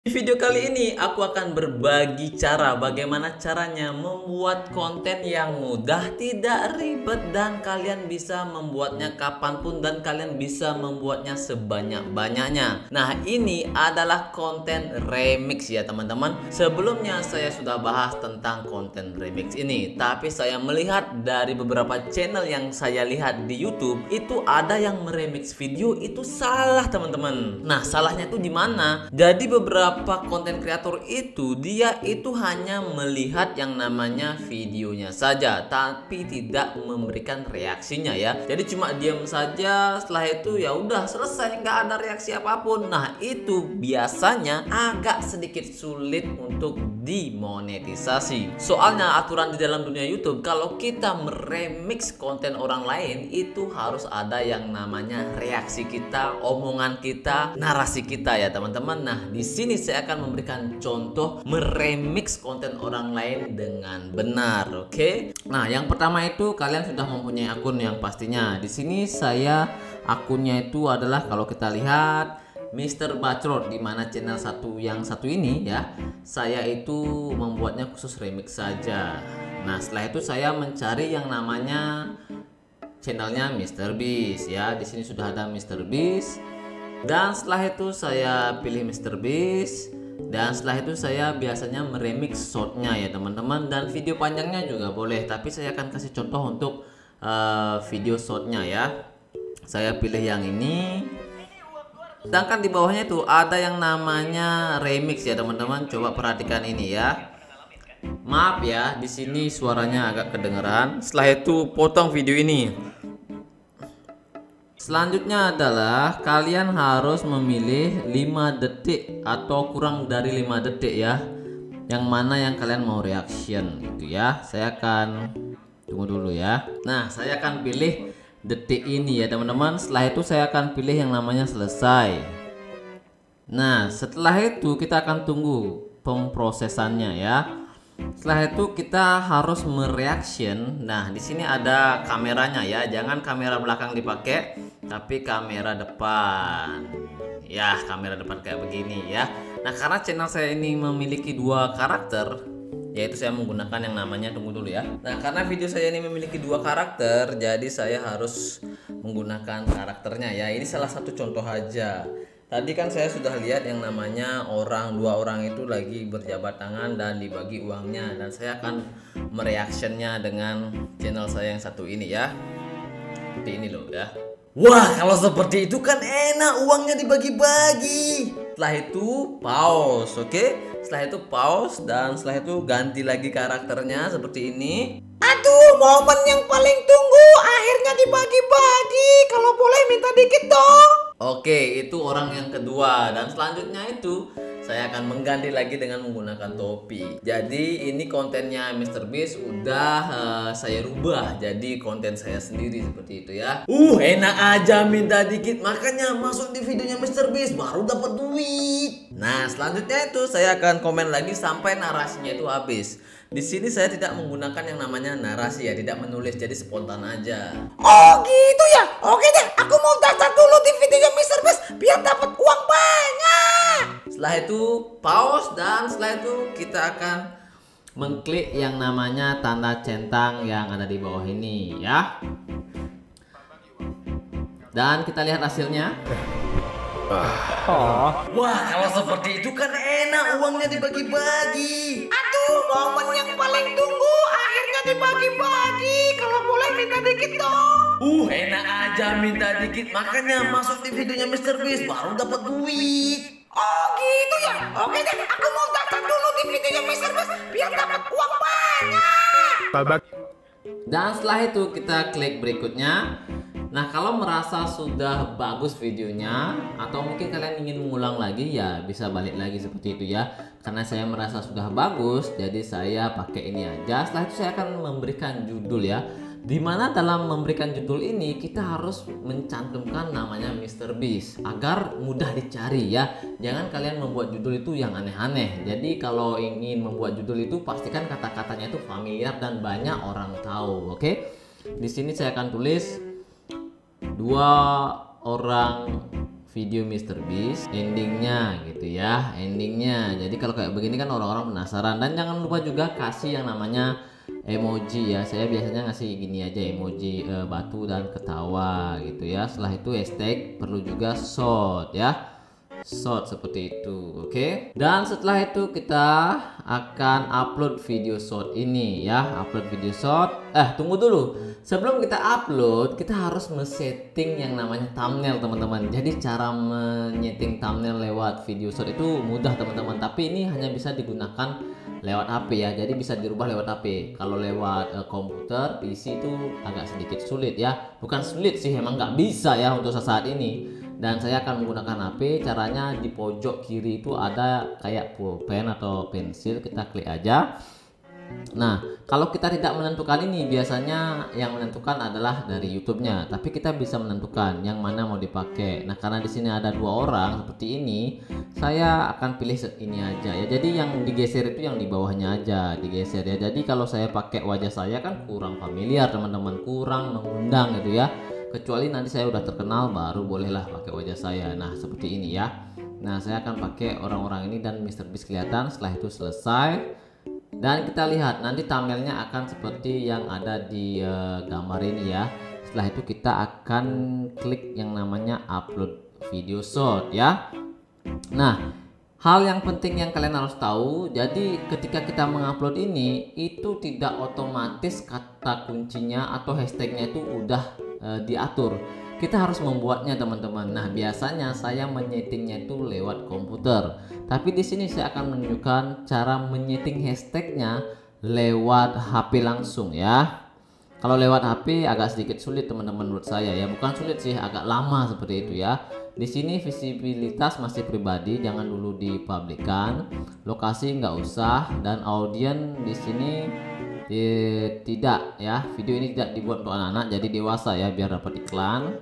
Di video kali ini aku akan berbagi cara bagaimana caranya membuat konten yang mudah, tidak ribet, dan kalian bisa membuatnya kapanpun dan kalian bisa membuatnya sebanyak-banyaknya. Nah, ini adalah konten remix ya teman-teman. Sebelumnya saya sudah bahas tentang konten remix ini, tapi saya melihat dari beberapa channel yang saya lihat di YouTube itu ada yang meremix video itu salah teman-teman. Nah, salahnya itu di mana? Jadi beberapa konten kreator itu dia itu hanya melihat yang namanya videonya saja tapi tidak memberikan reaksinya ya. Jadi cuma diam saja, setelah itu ya udah selesai, nggak ada reaksi apapun. Nah, itu biasanya agak sedikit sulit untuk dimonetisasi. Soalnya aturan di dalam dunia YouTube kalau kita meremix konten orang lain itu harus ada yang namanya reaksi kita, omongan kita, narasi kita ya teman-teman. Nah, di sini saya akan memberikan contoh meremix konten orang lain dengan benar, oke? Nah, yang pertama itu kalian sudah mempunyai akun yang pastinya. Di sini saya akunnya itu adalah kalau kita lihat Mr. Bacrot, di mana channel yang satu ini ya. Saya itu membuatnya khusus remix saja. Nah, setelah itu saya mencari yang namanya channelnya Mr. Beast ya. Di sini sudah ada Mr. Beast. Dan setelah itu saya pilih Mr. Beast. Dan setelah itu saya biasanya meremix shortnya ya teman-teman, dan video panjangnya juga boleh, tapi saya akan kasih contoh untuk video shortnya ya. Saya pilih yang ini. Sedangkan di bawahnya itu ada yang namanya remix ya teman-teman. Coba perhatikan ini ya. Maaf ya, di sini suaranya agak kedengeran. Setelah itu potong video ini. Selanjutnya adalah kalian harus memilih 5 detik atau kurang dari 5 detik ya. Yang mana yang kalian mau reaction gitu ya. Saya akan tunggu dulu ya. Nah, saya akan pilih detik ini ya teman-teman. Setelah itu saya akan pilih yang namanya selesai. Nah, setelah itu kita akan tunggu pemprosesannya ya. Setelah itu kita harus mereaction. Nah, di sini ada kameranya ya. Jangan kamera belakang dipakai, tapi kamera depan. Ya, kamera depan kayak begini ya. Nah, karena channel saya ini memiliki 2 karakter, yaitu saya menggunakan yang namanya, tunggu dulu ya. Nah, karena video saya ini memiliki 2 karakter, jadi saya harus menggunakan karakternya ya. Ini salah satu contoh aja. Tadi kan saya sudah lihat yang namanya dua orang itu lagi berjabat tangan dan dibagi uangnya, dan saya akan mereactionnya dengan channel saya yang satu ini ya. Seperti ini loh ya. Wah, kalau seperti itu kan enak, uangnya dibagi-bagi. Setelah itu pause, oke? Setelah itu pause dan setelah itu ganti lagi karakternya seperti ini. Aduh, momen yang paling tunggu akhirnya dibagi-bagi. Kalau boleh minta dikit dong. Oke, itu orang yang kedua, dan selanjutnya itu saya akan mengganti lagi dengan menggunakan topi. Jadi ini kontennya Mr. Beast udah saya rubah jadi konten saya sendiri seperti itu ya. Enak aja minta dikit, makanya masuk di videonya Mr. Beast baru dapat duit. Nah, selanjutnya itu saya akan komen lagi sampai narasinya itu habis. Di sini saya tidak menggunakan yang namanya narasi ya, tidak menulis, jadi spontan aja. Oh gitu ya. Oke deh, aku mau daftar dulu di videonya Mr. Beast biar dapat uang banyak. Setelah itu pause dan setelah itu kita akan mengklik yang namanya tanda centang yang ada di bawah ini ya. Dan kita lihat hasilnya. Wah, kalau seperti itu kan enak, uangnya dibagi-bagi. Aduh, momen yang paling tunggu akhirnya dibagi-bagi. Kalau boleh minta dikit dong. Enak aja minta dikit, makanya masuk di videonya Mr. Beast baru dapat duit. Oh gitu ya. Oke deh, aku mau daftar dulu di videonya Mr. Beast biar dapat uang banyak. Dan setelah itu kita klik berikutnya. Nah, kalau merasa sudah bagus videonya atau mungkin kalian ingin mengulang lagi ya bisa balik lagi seperti itu ya. Karena saya merasa sudah bagus, jadi saya pakai ini aja. Setelah itu saya akan memberikan judul ya. Dimana dalam memberikan judul ini kita harus mencantumkan namanya Mr. Beast agar mudah dicari ya. Jangan kalian membuat judul itu yang aneh-aneh. Jadi kalau ingin membuat judul itu pastikan kata-katanya itu familiar dan banyak orang tahu, oke? Di sini saya akan tulis 2 orang video MrBeast endingnya gitu ya, endingnya. Jadi kalau kayak begini kan orang-orang penasaran. Dan jangan lupa juga kasih yang namanya emoji ya. Saya biasanya ngasih gini aja, emoji batu dan ketawa gitu ya. Setelah itu hashtag, perlu juga shot ya, shot seperti itu. Oke. Dan setelah itu kita akan upload video shot ini ya, upload video shot. Tunggu dulu, sebelum kita upload kita harus men-setting yang namanya thumbnail teman-teman. Jadi cara menyeting thumbnail lewat video shot itu mudah teman-teman, tapi ini hanya bisa digunakan lewat HP ya, jadi bisa dirubah lewat HP. Kalau lewat komputer PC itu agak sedikit sulit ya, bukan sulit sih, emang nggak bisa ya untuk saat ini. Dan saya akan menggunakan HP. Caranya di pojok kiri itu ada kayak pulpen atau pensil, kita klik aja. Nah, kalau kita tidak menentukan ini, biasanya yang menentukan adalah dari YouTube-nya, tapi kita bisa menentukan yang mana mau dipakai. Nah, karena di sini ada 2 orang seperti ini, saya akan pilih ini aja ya. Jadi yang digeser itu yang di bawahnya aja digeser ya. Jadi kalau saya pakai wajah saya kan kurang familiar teman-teman, kurang mengundang gitu ya. Kecuali nanti saya udah terkenal baru bolehlah pakai wajah saya. Nah, seperti ini ya. Nah, saya akan pakai orang-orang ini dan MrBeast kelihatan. Setelah itu selesai. Dan kita lihat nanti thumbnailnya akan seperti yang ada di gambar ini ya. Setelah itu kita akan klik yang namanya upload video shot ya. Nah, hal yang penting yang kalian harus tahu, jadi ketika kita mengupload ini itu tidak otomatis kata kuncinya atau hashtagnya itu udah diatur. Kita harus membuatnya teman-teman. Nah, biasanya saya menyetingnya itu lewat komputer. Tapi di sini saya akan menunjukkan cara menyeting hashtagnya lewat HP langsung ya. Kalau lewat HP agak sedikit sulit teman-teman menurut saya ya. Bukan sulit sih, agak lama seperti itu ya. Di sini visibilitas masih pribadi, jangan dulu dipublikkan. Lokasi nggak usah, dan audiens di sini tidak ya. Video ini tidak dibuat untuk anak-anak, jadi dewasa ya, biar dapat iklan.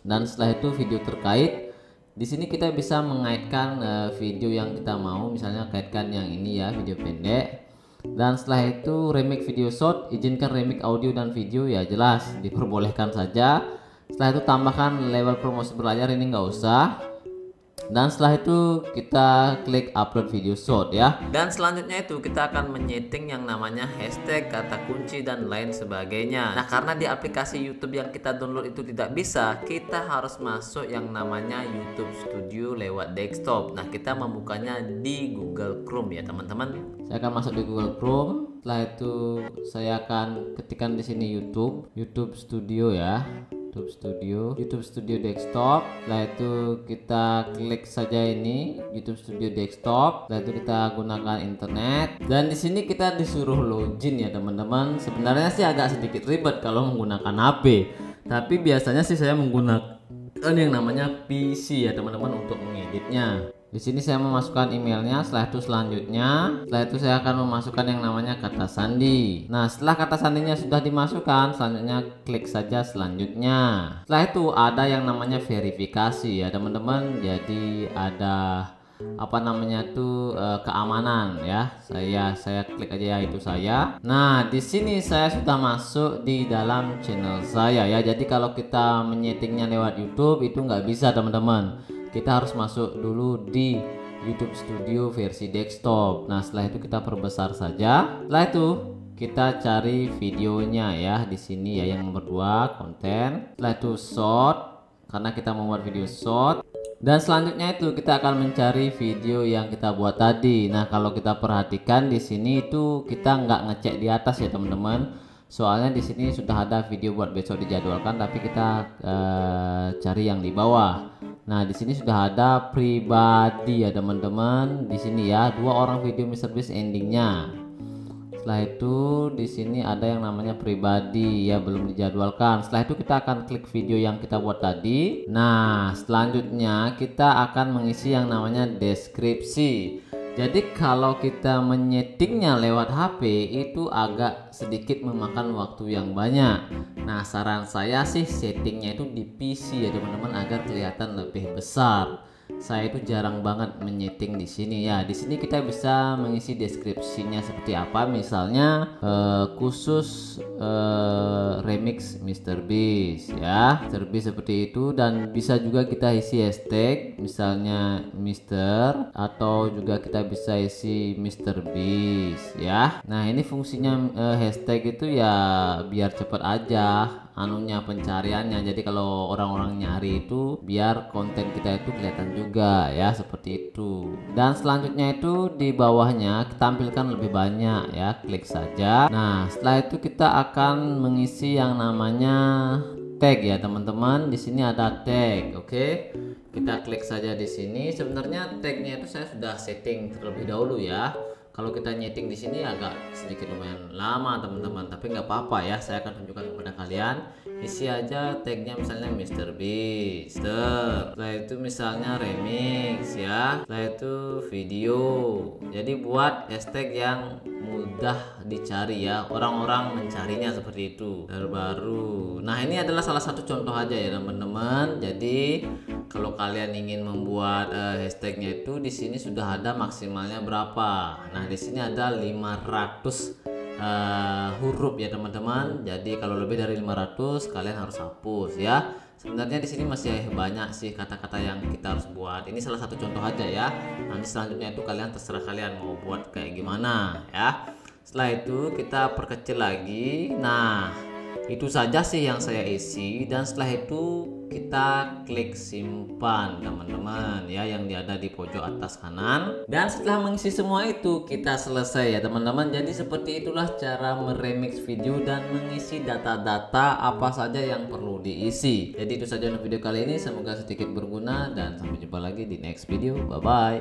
Dan setelah itu video terkait, di sini kita bisa mengaitkan video yang kita mau, misalnya kaitkan yang ini ya, video pendek. Dan setelah itu remake video shot, izinkan remake audio dan video ya, jelas diperbolehkan saja. Setelah itu tambahkan label promosi berlayar, ini nggak usah. Dan setelah itu kita klik upload video shot ya. Dan selanjutnya itu kita akan menyeting yang namanya hashtag, kata kunci dan lain sebagainya. Nah, karena di aplikasi YouTube yang kita download itu tidak bisa, kita harus masuk yang namanya YouTube Studio lewat desktop. Nah, kita membukanya di Google Chrome ya teman-teman. Saya akan masuk di Google Chrome. Setelah itu saya akan ketikkan di sini YouTube Studio ya. YouTube Studio desktop. Setelah itu kita klik saja ini YouTube Studio desktop. Setelah itu kita gunakan internet. Dan di sini kita disuruh login ya teman-teman. Sebenarnya sih agak sedikit ribet kalau menggunakan HP. Tapi biasanya sih saya menggunakan yang namanya PC ya teman-teman untuk mengeditnya. Di sini saya memasukkan emailnya. Setelah itu saya akan memasukkan yang namanya kata sandi. Nah, setelah kata sandinya sudah dimasukkan, selanjutnya klik saja selanjutnya. Setelah itu ada yang namanya verifikasi ya teman-teman. Jadi ada keamanan ya. Saya klik aja ya, itu saya. Nah, di sini saya sudah masuk di dalam channel saya ya. Jadi kalau kita menyetingnya lewat YouTube itu nggak bisa teman-teman. Kita harus masuk dulu di YouTube Studio versi desktop. Nah, setelah itu kita perbesar saja. Setelah itu kita cari videonya ya, di sini ya, yang nomor 2 konten. Setelah itu short, karena kita membuat video short. Dan selanjutnya itu kita akan mencari video yang kita buat tadi. Nah, kalau kita perhatikan di sini itu kita nggak ngecek di atas ya teman-teman. Soalnya di sini sudah ada video buat besok dijadwalkan, tapi kita cari yang di bawah. Nah, di sini sudah ada pribadi ya teman-teman. Di sini ya, 2 orang video MrBeast endingnya. Setelah itu di sini ada yang namanya pribadi ya, belum dijadwalkan. Setelah itu kita akan klik video yang kita buat tadi. Nah, selanjutnya kita akan mengisi yang namanya deskripsi. Jadi kalau kita menyetingnya lewat HP itu agak sedikit memakan waktu yang banyak. Nah, saran saya sih settingnya itu di PC ya teman-teman, agar kelihatan lebih besar. saya itu jarang banget menyeting di sini ya. Di sini kita bisa mengisi deskripsinya seperti apa, misalnya khusus remix Mr. Beast ya, Mr. Beast seperti itu. Dan bisa juga kita isi hashtag misalnya Mister, atau juga kita bisa isi Mr. Beast ya. Nah ini fungsinya hashtag itu ya biar cepet aja anunya pencariannya. Jadi kalau orang-orang nyari itu biar konten kita itu kelihatan juga ya, seperti itu. Dan selanjutnya itu di bawahnya kita tampilkan lebih banyak ya, klik saja. Nah setelah itu kita akan mengisi yang namanya tag ya teman-teman. Di sini ada tag, oke. Kita klik saja di sini. Sebenarnya tagnya itu saya sudah setting terlebih dahulu ya. Kalau kita nyeting di sini agak sedikit lumayan lama teman-teman, tapi nggak apa-apa ya. Saya akan tunjukkan kepada kalian. Isi aja tagnya misalnya Mr. Beast, setelah itu misalnya remix ya, setelah itu video. Jadi buat hashtag yang mudah dicari ya, orang-orang mencarinya seperti itu, terbaru. Nah ini adalah salah satu contoh aja ya teman-teman. Jadi kalau kalian ingin membuat hashtagnya itu di sini sudah ada maksimalnya berapa. Nah di sini ada 500 huruf ya teman-teman. Jadi kalau lebih dari 500 kalian harus hapus ya. Sebenarnya di sini masih banyak sih kata-kata yang kita harus buat. Ini salah satu contoh aja ya. Nanti selanjutnya itu kalian terserah kalian mau buat kayak gimana ya. Setelah itu kita perkecil lagi. Nah itu saja sih yang saya isi, dan setelah itu kita klik simpan teman-teman ya, yang ada di pojok atas kanan. Dan setelah mengisi semua itu kita selesai ya teman-teman. Jadi seperti itulah cara meremix video dan mengisi data-data apa saja yang perlu diisi. Jadi itu saja untuk video kali ini, semoga sedikit berguna dan sampai jumpa lagi di next video. Bye bye.